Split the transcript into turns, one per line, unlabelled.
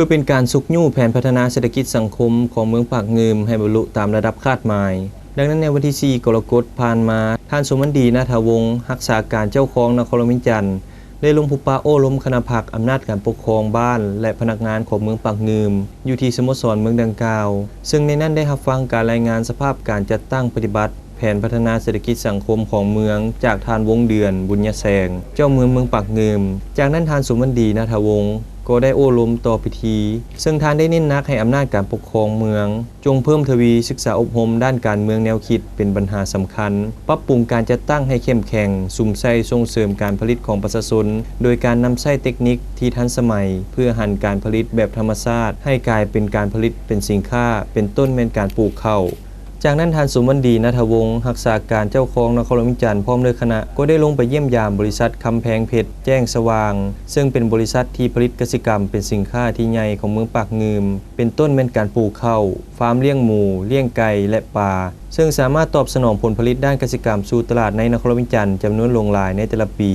พื่อเป็นการสุกยู่แผนพัฒนาเศรษฐกิจสังคมของเมืองปากเงิมให้บรรลุตามระดับคาดหมายดังนั้นในวันที่ 4 กรกฎาคมผ่านมาท่านสมดีนาถวงศ์รักษาการเจ้าของนครมินจันทร์ได้ลงพบปะโอ้ล้มคณะพรรคอำนาจการปกครองบ้านและพนักงานของเมืองปากเงิมอยู่ที่สโมสรเมืองดังกล่าวซึ่งในนั้นได้รับฟังการรายงานสภาพการจัดตั้งปฏิบัติแผนพัฒนาเศรษฐกิจสังคมของเมืองจากทานวงเดือนบุญยแสงเจ้าเมืองปากเงิมจากนั้นทานสมดีนาถวงศ์ก็ได้โอ้ล้มต่อพิธีซึ่งทานได้เน้นนักให้อำนาจการปกครองเมืองจงเพิ่มทวีศึกษาอบรมด้านการเมืองแนวคิดเป็นปัญหาสำคัญปรับปรุงการจัดตั้งให้เข้มแข็งสุ่มใส่ส่งเสริมการผลิตของประชาชนโดยการนำใช้เทคนิคที่ทันสมัยเพื่อหันการผลิตแบบธรรมชาติให้กลายเป็นการผลิตเป็นสินค้าเป็นต้นเป็นการปลูกข้าวจากนั้นทานสุวรรณดีณัฐวงศ์รักษาการเจ้าของนครมินจันทร์พร้อมด้วยคณะก็ได้ลงไปเยี่ยมยามบริษัทคำแพงเพชรแจ้งสว่างซึ่งเป็นบริษัทที่ผลิตกสิกรรมเป็นสินค้าที่ใหญ่ของเมืองปากเงิมเป็นต้นเป็นการปลูกข้าวฟาร์มเลี้ยงหมูเลี้ยงไก่และปลาซึ่งสามารถตอบสนองผลผลิตด้านกสิกรรมสู่ตลาดในนครมินจันทร์จำนวนหลายในแต่ละปี